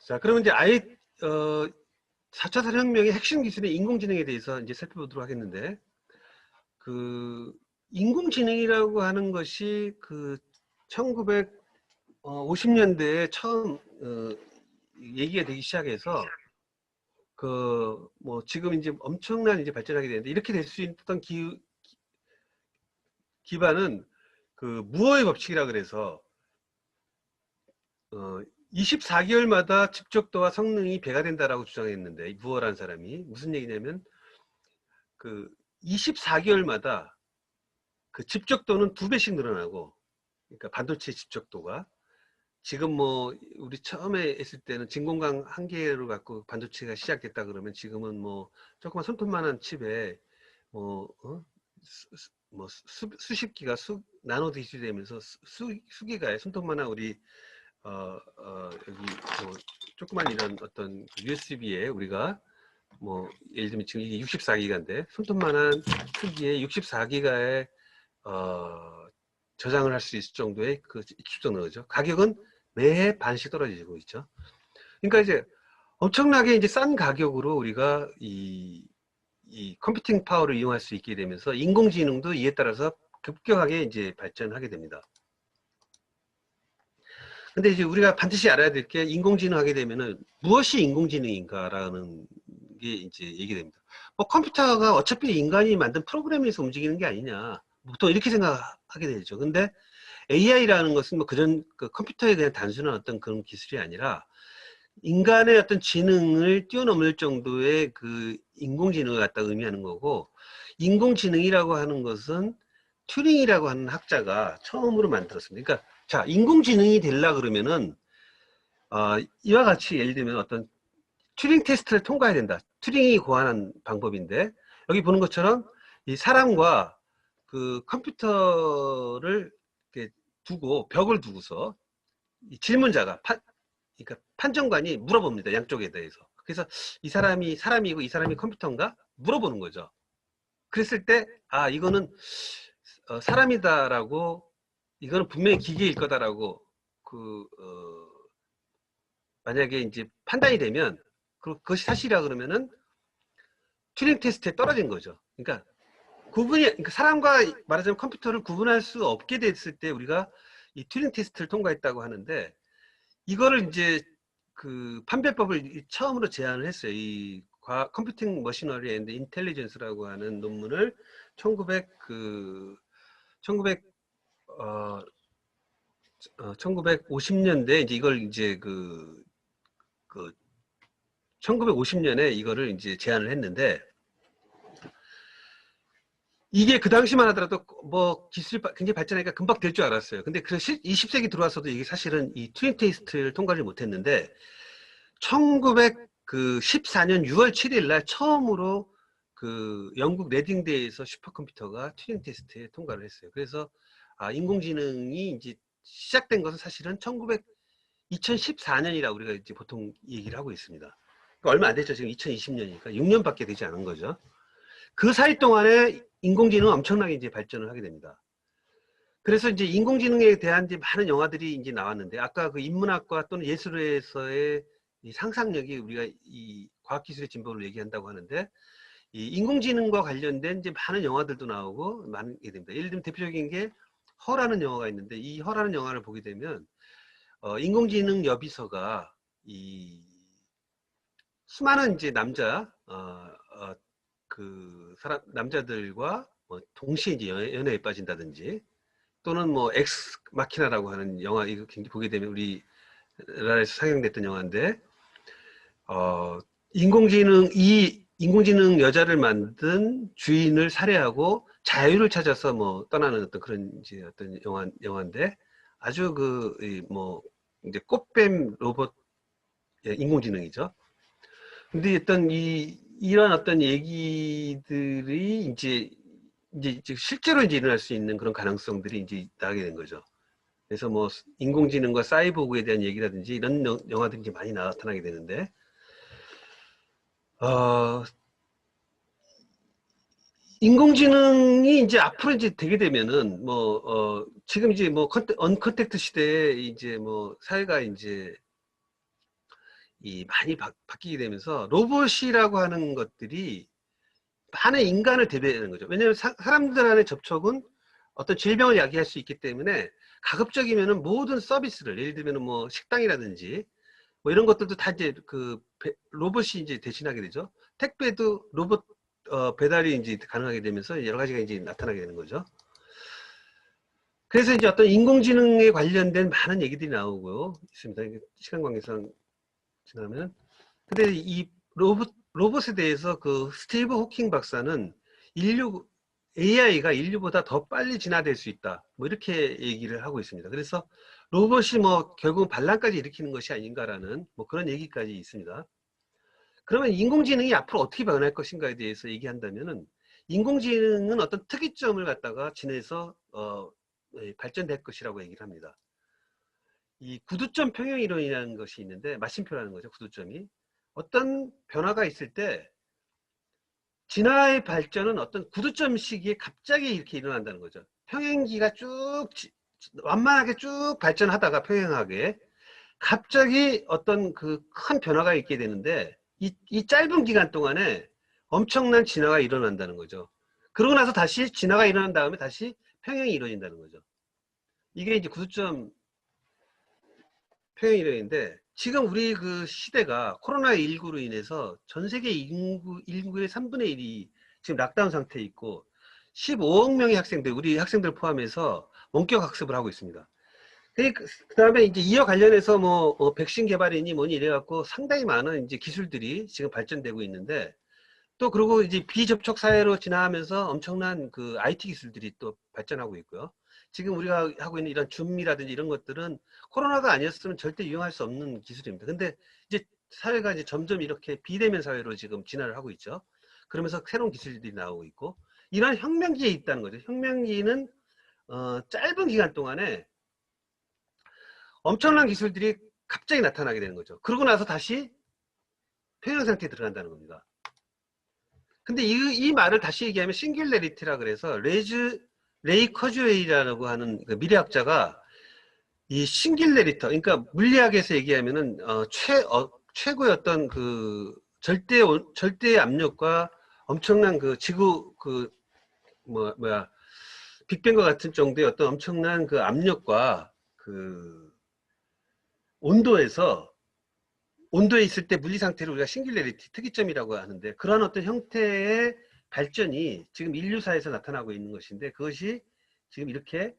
자, 그러면 이제 아예 4차 산업혁명의 핵심 기술인 인공지능에 대해서 이제 살펴보도록 하겠는데, 그 인공지능이라고 하는 것이 그 1950년대에 처음 얘기가 되기 시작해서 그 뭐 지금 이제 엄청난 이제 발전하게 되는데, 이렇게 될 수 있던 기반은 그 무어의 법칙이라 그래서 24개월마다 집적도와 성능이 배가 된다라고 주장했는데, 무어라는 사람이 무슨 얘기냐면 그 24개월마다 그 집적도는 2배씩 늘어나고, 그러니까 반도체 집적도가 지금 뭐 우리 처음에 했을 때는 진공광 한 개로 갖고 반도체가 시작됐다 그러면, 지금은 뭐 조그만 손톱만한 칩에 뭐 수십 기가 나노 디지털이 되면서 수기가의 손톱만한 우리 여기 뭐 조그만 이런 어떤 USB에 우리가 뭐 예를 들면 지금 이게 64기가인데 손톱만한 크기의 64기가의 저장을 할 수 있을 정도의 그 집적능이죠. 가격은 매해 반씩 떨어지고 있죠. 그러니까 이제 엄청나게 이제 싼 가격으로 우리가 이 컴퓨팅 파워를 이용할 수 있게 되면서 인공지능도 이에 따라서 급격하게 이제 발전하게 됩니다. 근데 이제 우리가 반드시 알아야 될 게, 인공지능 하게 되면은 무엇이 인공지능인가라는 게 이제 얘기됩니다. 뭐 컴퓨터가 어차피 인간이 만든 프로그램에서 움직이는 게 아니냐, 보통 이렇게 생각하게 되죠. 근데 AI라는 것은 뭐 그 컴퓨터에 그냥 단순한 어떤 그런 기술이 아니라 인간의 어떤 지능을 뛰어넘을 정도의 그 인공지능을 갖다 의미하는 거고, 인공지능이라고 하는 것은 튜링이라고 하는 학자가 처음으로 만들었습니다. 그러니까 자, 인공지능이 되려 그러면은 이와 같이 예를 들면 어떤 튜링 테스트를 통과해야 된다. 튜링이 고안한 방법인데, 여기 보는 것처럼 이 사람과 그 컴퓨터를 이렇게 두고, 벽을 두고서 이 질문자가 그러니까 판정관이 물어봅니다. 양쪽에 대해서. 그래서 이 사람이 사람이고 이 사람이 컴퓨터인가 물어보는 거죠. 그랬을 때 이거는 사람이다라고, 이거는 분명히 기계일 거다라고 만약에 이제 판단이 되면, 그것이 사실이라 그러면은 튜링 테스트에 떨어진 거죠. 그러니까 그러니까 사람과 말하자면 컴퓨터를 구분할 수 없게 됐을 때 우리가 이 튜링 테스트를 통과했다고 하는데, 이거를 이제 그 판별법을 처음으로 제안을 했어요. 이 컴퓨팅 머시너리 앤드 인텔리전스라고 하는 논문을 1950년대 이제 이걸 이제 1950년에 이거를 이제 제안을 했는데, 이게 그 당시만 하더라도 뭐 기술이 굉장히 발전하니까 금방 될 줄 알았어요. 근데 그 20세기 들어와서도 이게 사실은 이 튜링 테스트를 통과를 못했는데, 1914년 6월 7일 날 처음으로 그 영국 레딩대에서 슈퍼컴퓨터가 튜링 테스트에 통과를 했어요. 그래서 인공지능이 이제 시작된 것은 사실은 2014년이라고 우리가 이제 보통 얘기를 하고 있습니다. 그러니까 얼마 안 됐죠. 지금 2020년이니까 6년밖에 되지 않은 거죠. 그 사이 동안에 인공지능은 엄청나게 이제 발전을 하게 됩니다. 그래서 이제 인공지능에 대한 이제 많은 영화들이 이제 나왔는데, 아까 그 인문학과 또는 예술에서의 이 상상력이 우리가 이 과학기술의 진보를 얘기한다고 하는데, 이 인공지능과 관련된 이제 많은 영화들도 나오고 많게 됩니다. 예를 들면 대표적인 게 허라는 영화가 있는데, 이 허라는 영화를 보게 되면 인공지능 여비서가 이 수많은 이제 남자들과 뭐 동시에 이제 연애에 빠진다든지, 또는 뭐 엑스 마키나라고 하는 영화, 이거 굉장히 보게 되면 우리나라에서 상영됐던 영화인데, 인공지능 여자를 만든 주인을 살해하고 자유를 찾아서 뭐 떠나는 어떤 그런 이제 어떤 영화인데, 아주 뭐 이제 꽃뱀 로봇 인공지능이죠. 근데 이런 어떤 얘기들이 이제 실제로 이제 일어날 수 있는 그런 가능성들이 이제 나게 된 거죠. 그래서 뭐 인공지능과 사이보그에 대한 얘기라든지 이런 영화들이 이제 많이 나타나게 되는데, 인공지능이 이제 앞으로 이제 되게 되면은 지금 이제 뭐 언컨택트 시대에 이제 뭐 사회가 이제 많이 바뀌게 되면서 로봇이라고 하는 것들이 많은 인간을 대비하는 거죠. 왜냐하면 사람들 간의 접촉은 어떤 질병을 야기할 수 있기 때문에 가급적이면은 모든 서비스를, 예를 들면 뭐 식당이라든지 뭐 이런 것들도 다 이제 로봇이 이제 대신하게 되죠. 택배도 로봇 배달이 이제 가능하게 되면서 여러 가지가 이제 나타나게 되는 거죠. 그래서 이제 어떤 인공지능에 관련된 많은 얘기들이 나오고 있습니다. 시간 관계상 지나면. 근데 이 로봇에 대해서 그 스티브 호킹 박사는 AI가 인류보다 더 빨리 진화될 수 있다. 뭐 이렇게 얘기를 하고 있습니다. 그래서 로봇이 뭐 결국 반란까지 일으키는 것이 아닌가라는 뭐 그런 얘기까지 있습니다. 그러면 인공지능이 앞으로 어떻게 변할 것인가에 대해서 얘기한다면은 인공지능은 어떤 특이점을 갖다가 지내서 발전될 것이라고 얘기를 합니다. 이 구두점 평형 이론이라는 것이 있는데, 마침표라는 거죠. 구두점이 어떤 변화가 있을 때 진화의 발전은 어떤 구두점 시기에 갑자기 이렇게 일어난다는 거죠. 평행기가 쭉 완만하게 쭉 발전하다가 평행하게 갑자기 어떤 그 큰 변화가 있게 되는데, 이 짧은 기간 동안에 엄청난 진화가 일어난다는 거죠. 그러고 나서 다시 진화가 일어난 다음에 다시 평행이 이루어진다는 거죠. 이게 이제 구두점 평행 이론인데, 지금 우리 그 시대가 코로나19로 인해서 전 세계 인구의 3분의 1이 지금 락다운 상태에 있고 15억 명의 학생들, 우리 학생들 포함해서 원격 학습을 하고 있습니다. 그 다음에 이제 이와 관련해서 뭐 백신 개발이니 뭐니 이래갖고 상당히 많은 이제 기술들이 지금 발전되고 있는데, 또 그리고 이제 비접촉 사회로 진화하면서 엄청난 그 IT 기술들이 또 발전하고 있고요. 지금 우리가 하고 있는 이런 줌이라든지 이런 것들은 코로나가 아니었으면 절대 이용할 수 없는 기술입니다. 근데 이제 사회가 이제 점점 이렇게 비대면 사회로 지금 진화를 하고 있죠. 그러면서 새로운 기술들이 나오고 있고, 이런 혁명기에 있다는 거죠. 혁명기는 짧은 기간 동안에 엄청난 기술들이 갑자기 나타나게 되는 거죠. 그러고 나서 다시 평형 상태에 들어간다는 겁니다. 근데 이 말을 다시 얘기하면 싱귤레리티라 그래서 레이 커즈웨이라고 하는 그 미래학자가 이 싱귤레리터, 그러니까 물리학에서 얘기하면은 최고의 어떤 그 절대 압력과 엄청난 그 지구 그 빅뱅과 같은 정도의 어떤 엄청난 그 압력과 그 온도에 있을 때 물리 상태를 우리가 싱귤레리티, 특이점이라고 하는데, 그런 어떤 형태의 발전이 지금 인류사에서 나타나고 있는 것인데, 그것이 지금 이렇게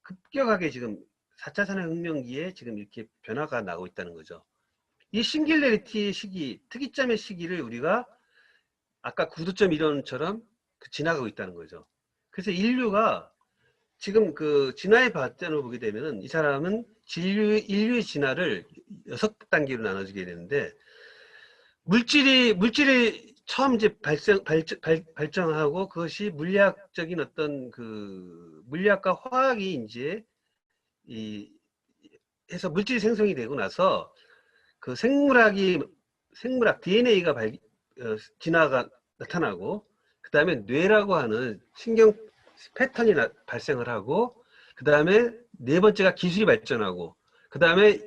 급격하게 지금 4차 산업혁명기에 지금 이렇게 변화가 나고 있다는 거죠. 이 싱귤레리티 시기, 특이점의 시기를 우리가 아까 구두점 이론처럼 지나가고 있다는 거죠. 그래서 인류가 지금 그 진화의 발전을 보게 되면은, 이 사람은 인류의 진화를 6단계로 나눠지게 되는데, 물질이 처음 이제 발전하고, 그것이 물리학적인 어떤 그 물리학과 화학이 이제 해서 물질이 생성이 되고 나서 그 생물학 DNA가 진화가 나타나고, 그 다음에 뇌라고 하는 신경 패턴이 발생을 하고, 그 다음에 네 번째가 기술이 발전하고, 그 다음에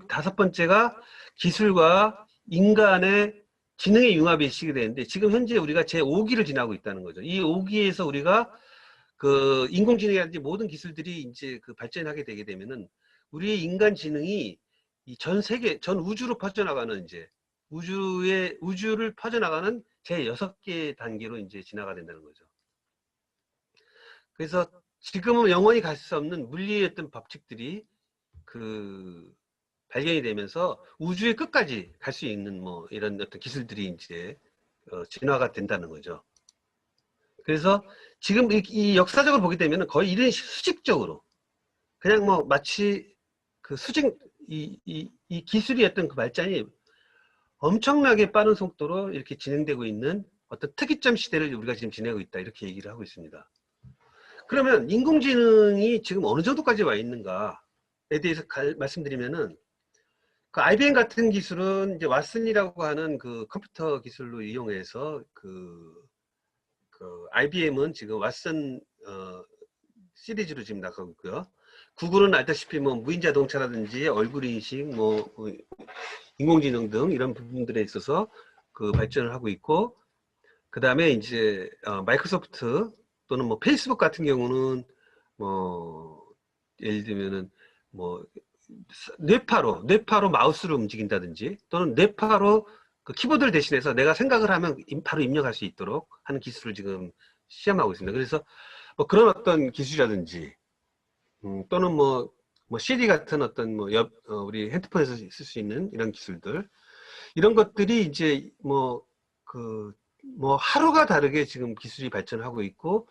다섯 번째가 기술과 인간의 지능의 융합이 시게 되는데, 지금 현재 우리가 제5기를 지나고 있다는 거죠. 이 5기에서 우리가 그 인공지능이라든지 모든 기술들이 이제 그 발전하게 되게 되면은, 우리의 인간 지능이 이 전 세계, 전 우주로 퍼져나가는, 이제 우주를 퍼져나가는 제6개 단계로 이제 진화가 된다는 거죠. 그래서 지금은 영원히 갈 수 없는 물리의 어떤 법칙들이 그 발견이 되면서 우주의 끝까지 갈 수 있는 뭐 이런 어떤 기술들이 이제 진화가 된다는 거죠. 그래서 지금 이 역사적으로 보게 되면 거의 이런 수직적으로 그냥 뭐 마치 그 이 기술이 어떤 그 발전이 엄청나게 빠른 속도로 이렇게 진행되고 있는 어떤 특이점 시대를 우리가 지금 지내고 있다, 이렇게 얘기를 하고 있습니다. 그러면 인공지능이 지금 어느 정도까지 와 있는가에 대해서 말씀드리면은, 그 IBM 같은 기술은 이제 왓슨이라고 하는 그 컴퓨터 기술로 이용해서 그 IBM은 지금 왓슨 시리즈로 지금 나가고 있고요. 구글은 알다시피 뭐 무인 자동차라든지 얼굴 인식, 뭐 인공지능 등 이런 부분들에 있어서 그 발전을 하고 있고, 그 다음에 이제 마이크로소프트 또는 뭐 페이스북 같은 경우는 뭐 예를 들면은 뭐 뇌파로 마우스를 움직인다든지 또는 뇌파로 그 키보드를 대신해서 내가 생각을 하면 바로 입력할 수 있도록 하는 기술을 지금 시험하고 있습니다. 그래서 뭐 그런 어떤 기술이라든지 또는 뭐 CD 같은 어떤 뭐 우리 핸드폰에서 쓸 수 있는 이런 기술들, 이런 것들이 이제 뭐 하루가 다르게 지금 기술이 발전하고 있고,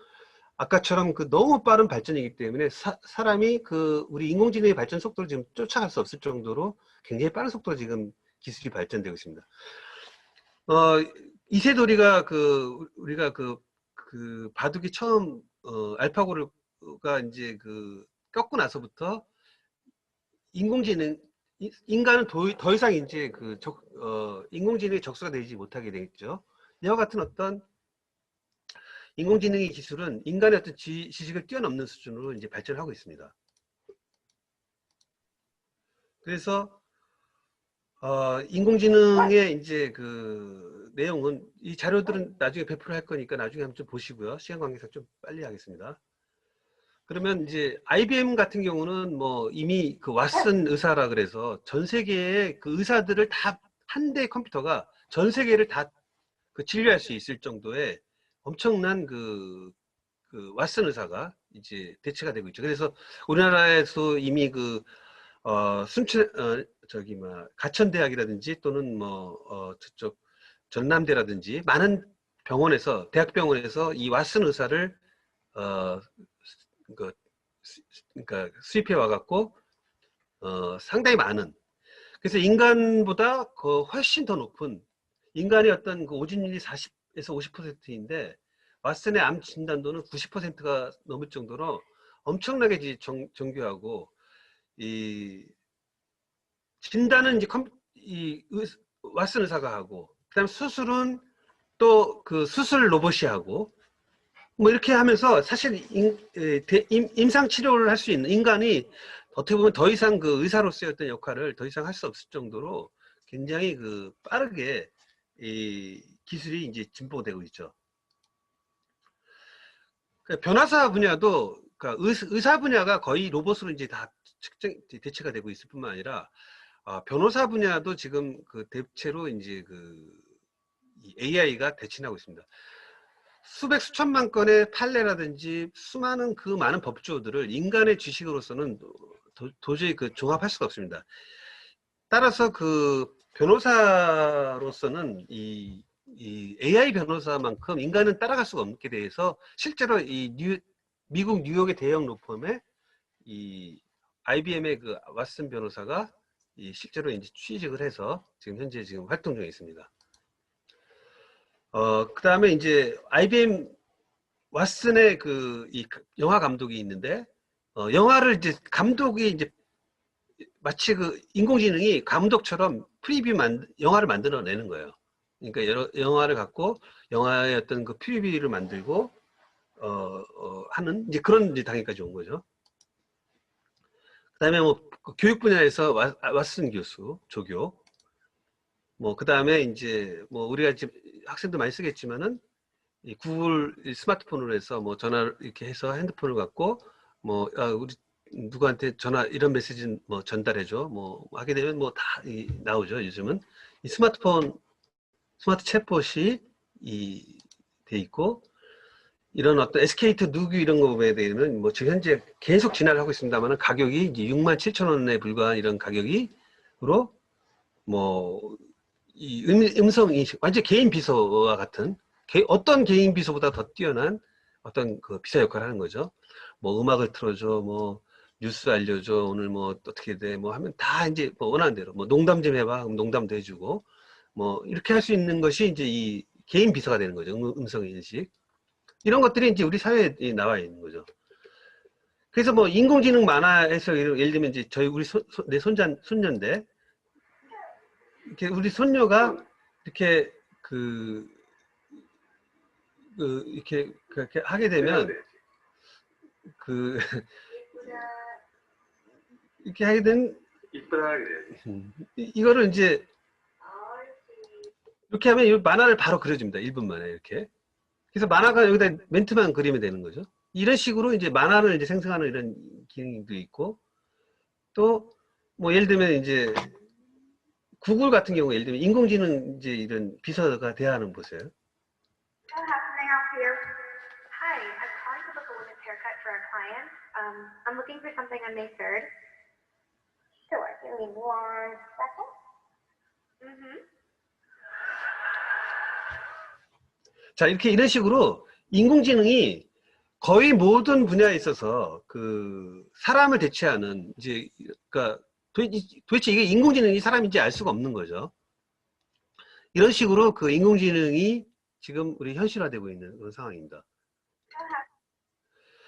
아까처럼 그 너무 빠른 발전이기 때문에 사람이 그 우리 인공지능의 발전 속도를 지금 쫓아갈 수 없을 정도로 굉장히 빠른 속도로 지금 기술이 발전되고 있습니다. 이세돌이가 우리가 바둑이 처음 알파고가 이제 꺾고 나서부터 인간은 더 이상 이제 인공지능의 적수가 되지 못하게 되겠죠. 이와 같은 어떤 인공지능의 기술은 인간의 어떤 지식을 뛰어넘는 수준으로 이제 발전하고 있습니다. 그래서 인공지능의 이제 내용은 이 자료들은 나중에 배포를 할 거니까 나중에 한번 좀 보시고요. 시간 관계상 좀 빨리 하겠습니다. 그러면 이제 IBM 같은 경우는 뭐 이미 왓슨 의사라 그래서 전 세계의 그 의사들을 다 한 대의 컴퓨터가 전 세계를 다 진료할 수 있을 정도의 엄청난 왓슨 의사가 이제 대체가 되고 있죠. 그래서 우리나라에서 이미 가천대학이라든지 또는 저쪽 전남대라든지 많은 병원에서 대학병원에서 이 왓슨 의사를 그러니까 수입해 와갖고 상당히 많은, 그래서 인간보다 훨씬 더 높은, 인간의 어떤 오진율이 40에서 50%인데 왓슨의 암 진단도는 90%가 넘을 정도로 엄청나게 정교하고, 이 진단은 이제 왓슨 의사가 하고, 그다음 수술은 또 수술 로봇이 하고, 뭐 이렇게 하면서 사실 임상 치료를 할 수 있는 인간이 어떻게 보면 더 이상 의사로서의 어떤 역할을 더 이상 할 수 없을 정도로 굉장히 빠르게 이 기술이 이제 진보되고 있죠. 변호사 분야도, 그러니까 의사 분야가 거의 로봇으로 이제 다 대체가 되고 있을 뿐만 아니라 변호사 분야도 지금 대체로 이제 AI가 대체하고 있습니다. 수백 수천만 건의 판례라든지 수많은 많은 법조들을 인간의 지식으로서는 도저히 종합할 수가 없습니다. 따라서 변호사로서는 이 AI 변호사만큼 인간은 따라갈 수가 없게 돼서 실제로 미국 뉴욕의 대형 로펌에 이 IBM의 왓슨 변호사가 실제로 이제 취직을 해서 지금 현재 활동 중에 있습니다. 그 다음에 이제 IBM 왓슨의 이 영화 감독이 있는데, 영화를 이제 감독이 이제 마치 인공지능이 감독처럼 영화를 만들어내는 거예요. 그러니까 영화를 갖고 영화의 어떤 프리뷰를 만들고 하는 이제 그런 이제 단계까지 온 거죠. 그다음에 교육 분야에서 왓슨 교수, 조교. 그 다음에 이제 우리가 지금 학생도 많이 쓰겠지만은 이 구글 스마트폰으로 해서 전화를 이렇게 해서 핸드폰을 갖고 우리 누구한테 전화 이런 메시지 전달해줘 하게 되면 다 나오죠. 요즘은 이 스마트 챗봇이 돼 있고, 이런 어떤 SK 누구 이런 거에 대해서는 지금 현재 계속 진화를 하고 있습니다만 가격이 이제 67,000원에 불과한 이런 가격으로 이 음성 인식, 완전 개인 비서와 같은, 어떤 개인 비서보다 더 뛰어난 어떤 비서 역할을 하는 거죠. 음악을 틀어줘, 뉴스 알려줘, 오늘 어떻게 돼, 하면 다 이제 원하는 대로, 농담 좀 해봐, 그럼 농담도 해주고, 이렇게 할 수 있는 것이 이제 이 개인 비서가 되는 거죠. 음성 인식. 이런 것들이 이제 우리 사회에 나와 있는 거죠. 그래서 인공지능 만화에서 예를 들면 이제 내 손녀인데, 이렇게 우리 손녀가 이렇게 이렇게 그렇게 하게 되면 이렇게 하게 된 이거를 이제 이렇게 하면 이 만화를 바로 그려줍니다. 1분 만에 이렇게. 그래서 만화가 여기다 멘트만 그리면 되는 거죠. 이런 식으로 이제 만화를 이제 생성하는 이런 기능도 있고, 또 뭐 예를 들면 이제 구글 같은 경우 예를 들면 인공지능 이제 이런 비서가 대화하는 보세요. How can I help you? Hi, I'm calling to book a women's haircut for a client. I'm looking for something on May 3rd. Sure, give me 1 second. 자, 이렇게 이런 식으로 인공지능이 거의 모든 분야에 있어서 그 사람을 대체하는 이제 그러니까 도대체 이게 인공지능이 사람인지 알 수가 없는 거죠. 이런 식으로 그 인공지능이 지금 우리 현실화되고 있는 그런 상황입니다.